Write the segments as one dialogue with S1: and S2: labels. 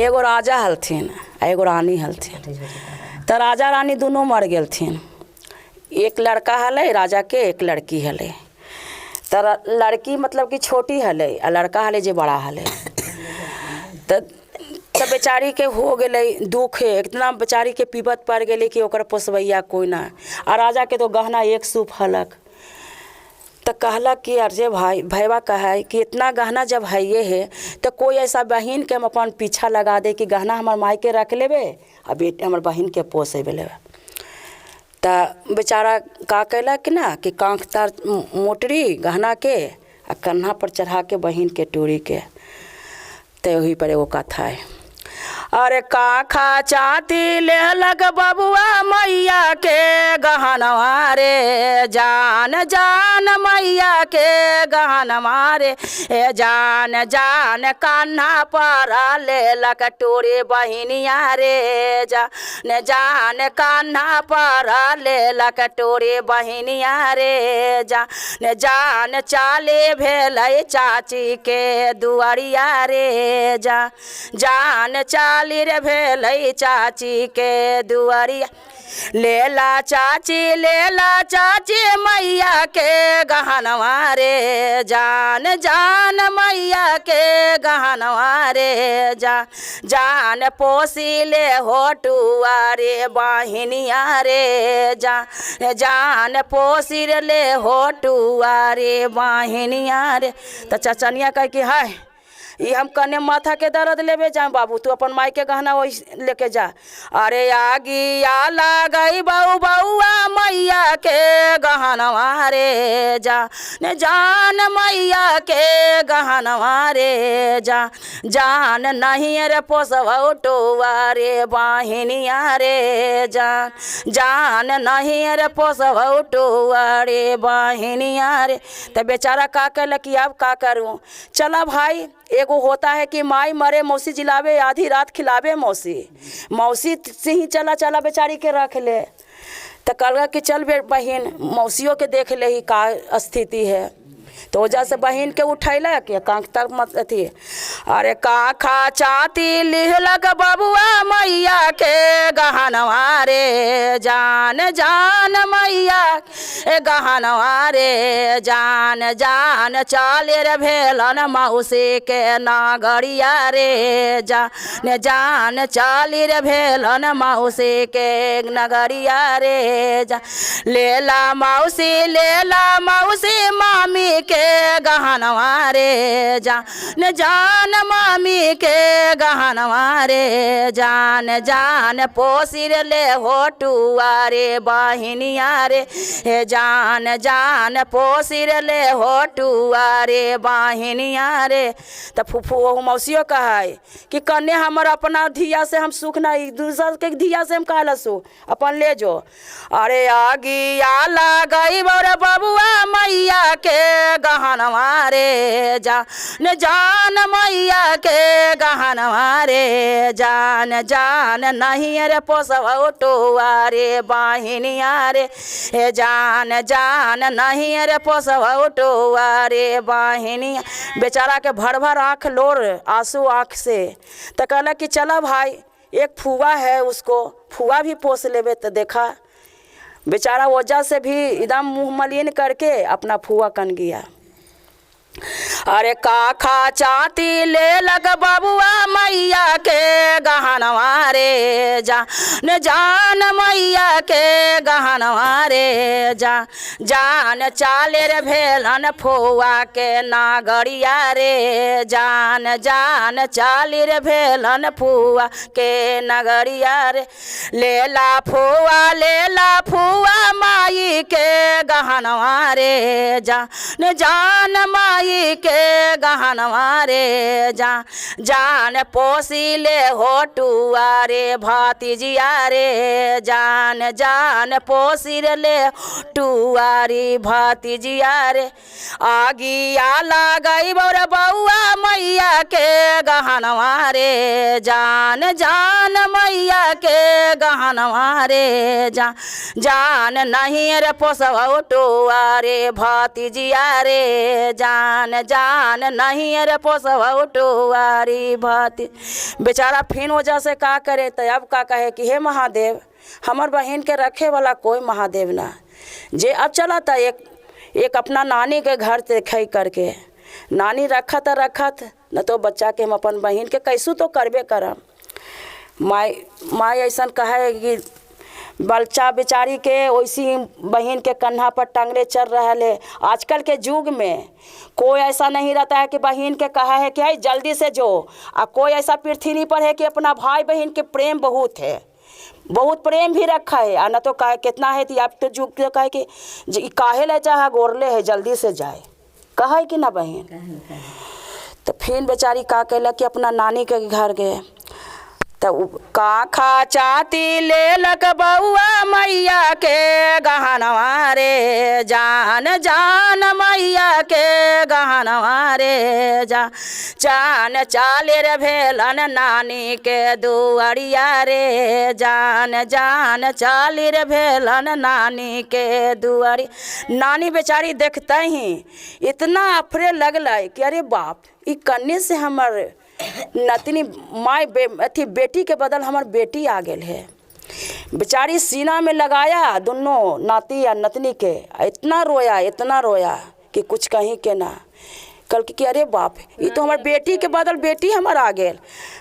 S1: एगो राजा हलथिन आ एगो रानी हलथिन। तो राजा रानी दोनों मर गेलथिन। एक लड़का हले राजा के, एक लड़की हले। तो लड़की मतलब कि छोटी हले आ लड़का हले जे बड़ा हले। तो बेचारी के हो गए दुख, इतना बेचारी के पीबत पड़ गए कि ओकर पोसवैया कोई ना। आ राजा के तो गहना एक सूप हलक। तो कहलक कि अर्जे भाई भैया कहे कि इतना गहना जब है ये है तो कोई ऐसा बहन के हम अपन पीछा लगा दे कि गहना हमार माई के रख लेबे आ बेटे हमार बहन के पोसेबे लेबे। तो बेचारा का कैलक ना कि कांख तार मोटरी गहना के आ कन्हा पर चढ़ा के बहन के टोरी के। तो वही पर एगो कथा है। अरे काखा चाती लेहलक बबुआ मैया के गहनवा रे, जान जान मैया के गहनवा रे, जान जान कान्हा पर लेलक टोरे बहिनिया रे, जान जान कान्हा पर लेलक टोरे बहिनिया रे, जान जान चाले भेलै चाची के दुआरिया रे, जान चाली रे भेलै चाची के दुआरिया। लेला चाची मैया के गहनवा रे, जान जान मैया के गहनवा रे, जान पोसी ले होटुआ रे बहिनिया रे, जान पोसी ले होटुआ रे बहिनिया रे। तो चचनिया कह कि हाय ये हम कने माथा के दर्द लेबे जा बाबू, तू अपन माई के गहना वही लेके जा। अरे आगी आला गई बऊ बउआ मैया के गहनवा रे, जान मैया के गहनवा रे, जान नहीं रे पोसवौ टोआ रे बहिनिया रे, जान नहीं रे पोसवौ टोआ रे बहिनिया रे। तो बेचारा का कहलक कि अब का करूँ। चला भाई एगो होता है कि माई मरे मौसी जिलावे आधी रात खिलावे मौसी, मौसी से ही चला चला बेचारी के रख ले। तो कहलगा कि चल बहन मौसियों के देख ले ही का स्थिति है। तो वजह से बहन के उठैलक या कांख तक मत अथी। अरे काखा चाती लिहलक बबुआ मैया के गहनवा रे, जान जान मैया गहनवा रे, जान जान चाले रे भेलन मौसी के नागरिया रे, जान चाली रे भेलन मौसी के नगरिया रे, लेला मौसी मामी के गहनवा रे, जान मामी के गहनवा रे, जान पोसिर ले होटुआ रे बहिनिया रे, जान पोसिर ले होटुआ रे बहिनिया रे। तो फूफू मौसियों कहे कि कन्ने हमर अपना धिया से हम सुख ना, दूसर के धिया से हम कहला सु अपन ले जो। अरे आगी आला गई बर बबुआ मैया के गहनवा रे, जान मैया के गहनवा रे, जान नहीं रे पोसवौ टोआ रे बहिनिया रे, जान नहीं रे पोसवौ टोआ रे बहिनिया। बेचारा के भर भर आँख लोर आंसू आँख से। तो कहला कि चला भाई एक फुआ है उसको फुआ भी पोस लेबे। तो देखा बेचारा वजह से भी एकदम मुँह मलिन करके अपना फुआ कन गया। अरे काखा चाती ले लग बबुआ मैया के गहनवा रे, जान मैया के गहनवा रे, जान चाले रे भेलन फुआ के नागरिया रे, जान चाली रे भेलन फुआ के नगरिया रे। लेला फुआ माई के गहनवा रे, जान माई के गहनवा रे, जान पोसी ले होटुआ रे भातीजिया रे, जान पोसी ले टुआ रे भातीजिया रे। आगी आला गई बर बउआ मैया के गहनवा रे, जान मैया के गहनवा रे, जान नहीं रे पोसवौ टुआ रे भातीजिया रे, जान नहीं रे पोसवौ टुआ रे भाती। बेचारा फिर वजह से का करे, तो अब का कहे कि हे महादेव, हमार बहन के रखे वाला कोई महादेव ना जे। अब चला था एक अपना नानी के घर से खई करके, नानी रखत न तो बच्चा के हम अपन बहन के कैसू तो करबे करम। माई ऐसा कहे कि बच्चा बेचारी के वैसी बहन के कन्हा पर टांगले चल रहा है। आजकल के युग में कोई ऐसा नहीं रहता है कि बहन के कहा है कि जल्दी से जो, और कोई ऐसा पृथ्वी पर है कि अपना भाई बहन के प्रेम बहुत है, बहुत प्रेम भी रखा है। और न तो कहे कितना है, आप तो युग के कहे कि काहे ले चाहे गोरले है जल्दी से जाए, कहे कि ना बहन। तो फिर बेचारी का कहला कि अपना नानी के घर गए, तो का खा चाती ले लक बउआ मैया के गहनवा रे जान, जान मैया के गहनवा रे जान चाले रे भेलन नानी के दुआरिया रे जान, जान चाली रे भेलन नानी के दुआरी। नानी बेचारी देखते ही इतना अफरे लगल कि अरे बाप, ई कन्ने से हमर नतनी माई अथी बेटी के बदल हमार बेटी आ गई है। बेचारी सीना में लगाया दोनों नाती या नतनी के, इतना रोया कि कुछ कहीं के ना। कल कि अरे बाप, ये तो हमार बेटी के बदल बेटी हमार आ गए।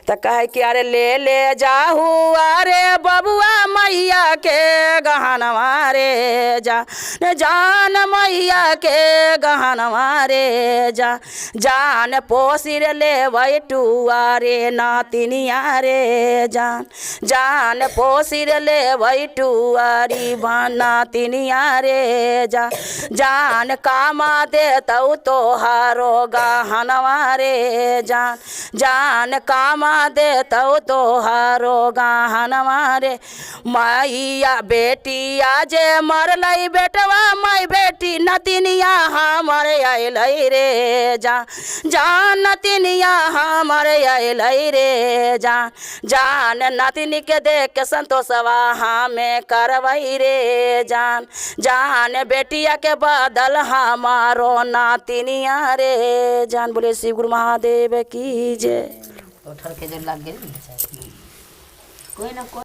S1: तो कहे कि अरे ले जाहू अरे बबुआ मैया के गहनवा रे जान मैया के गहनवा रे जान पोसिर ले बैठुआ रे नातिनिया रे जान पोसिर ले बैठुआ री नातिनिया रे जान कामा दे तऊ तोहारो गहनवा रे जान कामा दे तो तोहारो गहनवा रे। मैया बेटिया जे मरलई बेटवा माई बेटी नतिनिया हमर अइलई रे जान नतिनिया हमर अइलई रे जान नतिनी के देख के संतोषवा हमें करवई रे जान बेटिया के बदल हमारो नातिनिया रे जान। बोले शिव गुरु महादेव की जय।
S2: उठल के जो लग गई कोई ना कोई